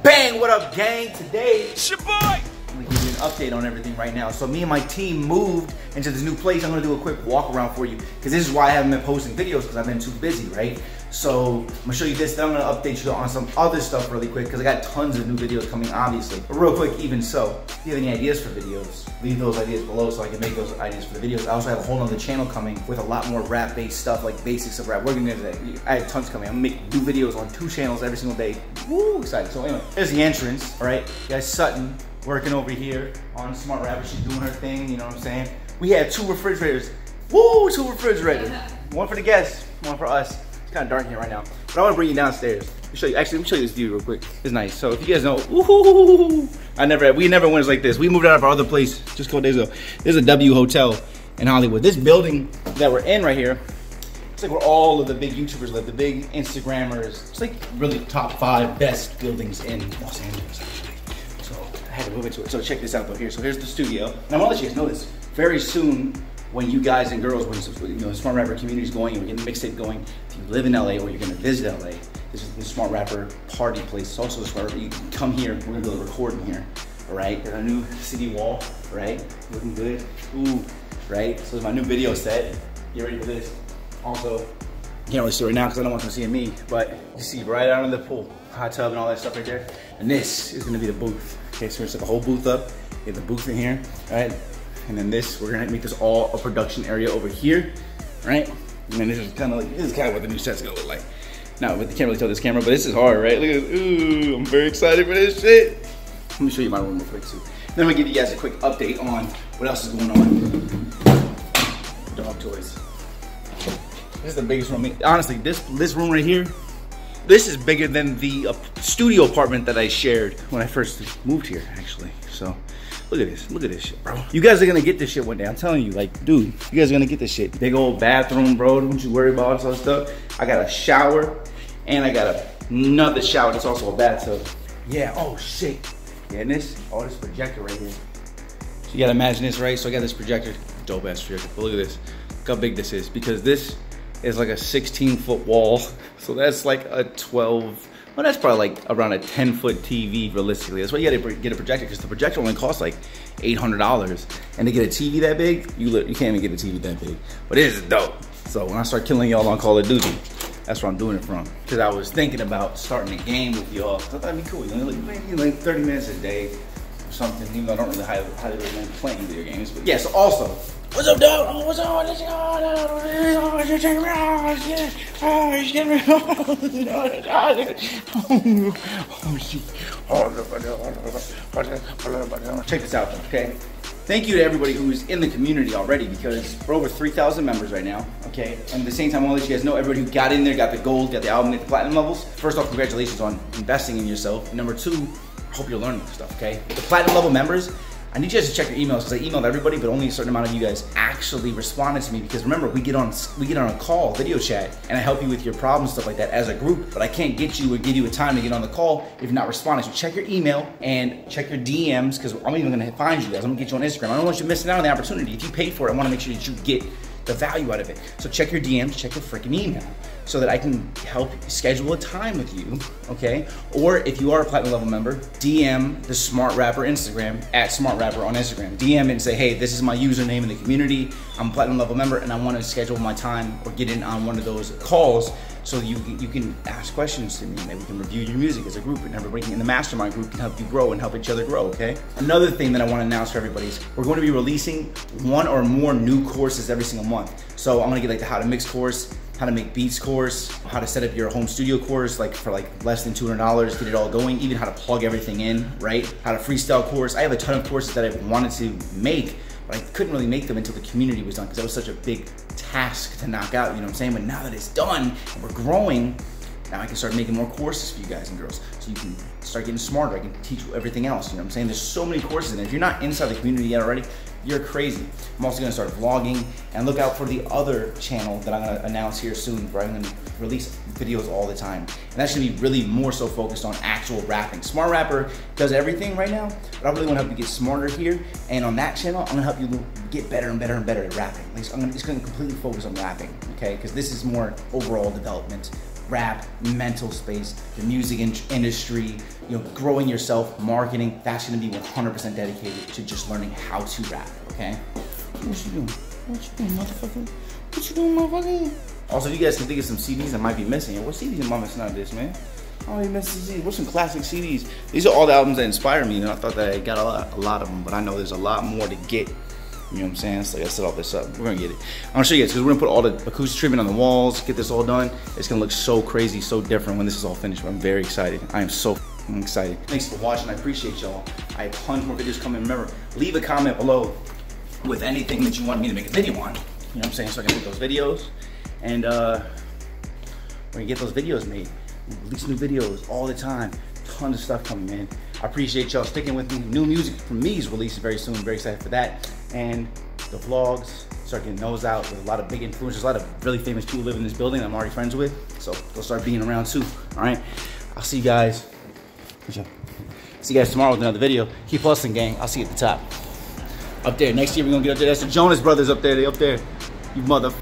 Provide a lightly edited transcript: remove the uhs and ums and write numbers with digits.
Bang! What up, gang? Today, It's your boy! I'm gonna give you an update on everything right now. So me and my team moved into this new place. I'm gonna do a quick walk around for you because this is why I haven't been posting videos because I've been too busy, right? So I'm gonna show you this, then I'm gonna update you on some other stuff really quick because I got tons of new videos coming, obviously. But real quick, even so, if you have any ideas for videos, leave those ideas below so I can make those ideas for the videos. I also have a whole nother channel coming with a lot more rap-based stuff, like basics of rap. We're gonna I have tons coming. I'm gonna make new videos on 2 channels every single day. Woo, excited. So anyway, there's the entrance, all right? You guys, Sutton working over here on Smart Rapper. She's doing her thing, you know what I'm saying? We had 2 refrigerators. Woo, 2 refrigerators. One for the guests, one for us. It's kind of dark here right now, but I want to bring you downstairs. Let me show you. Actually, let me show you this view real quick. It's nice. So if you guys know, woohoo, we never went like this. We moved out of our other place just a couple days ago. There's a W Hotel in Hollywood. This building that we're in right here, it's like where all of the big YouTubers live, the big Instagrammers. It's like really top 5 best buildings in Los Angeles, actually. So I had to move into it. So check this out though here. So here's the studio. And I want to let you guys know this. Very soon, when you guys and girls, when you know, the Smart Rapper community is going, and we're getting the mixtape going, if you live in LA or you're gonna visit LA, this is the Smart Rapper party place. It's also the Smart Rapper, you can come here, we're gonna do a recording here, all right? Got a new city wall, right? Looking good, ooh, right? So it's my new video set. Get ready for this. Also, can't really see right now because I don't want them seeing me, but you see right out in the pool, hot tub and all that stuff right there. And this is gonna be the booth. Okay, so we're gonna set the whole booth up. Get the booth in here, all right? And then this, we're gonna make this all a production area over here, right? And then this is kind of what the new set's gonna look like. Now, you can't really tell this camera, but this is hard, right? Look at this, ooh, I'm very excited for this shit. Let me show you my room real quick too. Then I'm gonna give you guys a quick update on what else is going on. Dog toys. This is the biggest room. Honestly, this room right here, this is bigger than the studio apartment that I shared when I first moved here, actually. So. Look at this shit, bro. You guys are gonna get this shit one day. I'm telling you, like, dude, you guys are gonna get this shit. Big old bathroom, bro. Don't you worry about all this stuff. I got a shower, and I got another shower that's also a bathtub. Yeah, oh shit. Yeah, and this projector right here. So you gotta imagine this, right? So I got this projector, dope ass projector. But look at this. Look how big this is, because this is like a 16-foot wall. So that's like a 12. Well, that's probably like around a 10-foot TV realistically. That's why you gotta get a projector, because the projector only costs like $800. And to get a TV that big, you can't even get a TV that big. But it is dope. So when I start killing y'all on Call of Duty, that's where I'm doing it from. Because I was thinking about starting a game with y'all. I thought that'd be cool. You know, maybe like 30 minutes a day or something. Even though I don't really highly recommend playing video games. But yeah, so also, what's up, dog? Oh, what's up? What's check this out, okay? Thank you to everybody who's in the community already, because we're over 3,000 members right now, okay? And at the same time, I want to let you guys know, everybody who got in there, got the gold, got the album, got the platinum levels. First off, congratulations on investing in yourself. Number 2, I hope you're learning stuff, okay? The platinum level members, I need you guys to check your emails, because I emailed everybody, but only a certain amount of you guys actually responded to me. Because remember, we get on a call, video chat, and I help you with your problems, stuff like that as a group. But I can't get you or give you a time to get on the call if you're not responding. So check your email and check your DMs, because I'm even gonna find you guys. I'm gonna get you on Instagram. I don't want you missing out on the opportunity. If you paid for it, I want to make sure that you get the value out of it. So check your DMs, check your freaking email, so that I can help schedule a time with you, okay? Or if you are a platinum level member, DM the Smart Rapper Instagram, at Smart Rapper on Instagram. DM it and say, hey, this is my username in the community. I'm a platinum level member and I want to schedule my time or get in on one of those calls so you can ask questions to me, and we can review your music as a group, and everybody in the mastermind group can help you grow and help each other grow, okay? Another thing that I want to announce for everybody is we're going to be releasing 1 or more new courses every single month. So I'm going to get like the how to mix course, how to make beats course, how to set up your home studio course, like for like less than $200, get it all going, even how to plug everything in, right? How to freestyle course. I have a ton of courses that I've wanted to make, but I couldn't really make them until the community was done, because that was such a big task to knock out, you know what I'm saying? But now that it's done and we're growing, now I can start making more courses for you guys and girls, so you can start getting smarter. I can teach you everything else, you know what I'm saying? There's so many courses in it. If you're not inside the community yet already, you're crazy. I'm also gonna start vlogging, and look out for the other channel that I'm gonna announce here soon, where I'm gonna release videos all the time. And that should be really more so focused on actual rapping. Smart Rapper does everything right now, but I really wanna help you get smarter here. And on that channel, I'm gonna help you get better and better and better at rapping. Like, I'm just gonna completely focus on rapping, okay? Because this is more overall development rap, mental space, the music industry, you know, growing yourself, marketing, that's gonna be 100% dedicated to just learning how to rap, okay? What you doing? What you doing, motherfucker? What you doing, motherfucker? Also, you guys can think of some CDs that might be missing. What CDs am I missing out of this, man? I ain't missing CDs. What's some classic CDs? These are all the albums that inspire me, and I thought that I got a lot of them, but I know there's a lot more to get. You know what I'm saying? So I gotta set all this up. We're gonna get it. I'm gonna show you guys, because we're gonna put all the acoustic treatment on the walls, get this all done. It's gonna look so crazy, so different when this is all finished. I'm very excited. I am so excited. Thanks for watching. I appreciate y'all. I have tons more videos coming. Remember, leave a comment below with anything that you want me to make a video on. You know what I'm saying? So I can make those videos. And we're gonna get those videos made. We release new videos all the time. Tons of stuff coming, man. I appreciate y'all sticking with me. New music from me is released very soon. Very excited for that. And the vlogs, start getting those out with a lot of big influencers, a lot of really famous people live in this building I'm already friends with. So they'll start being around too. All right. I'll see you guys. See you guys tomorrow with another video. Keep hustling, gang. I'll see you at the top. Up there. Next year we're gonna get up there. That's the Jonas Brothers up there. They up there. You mother.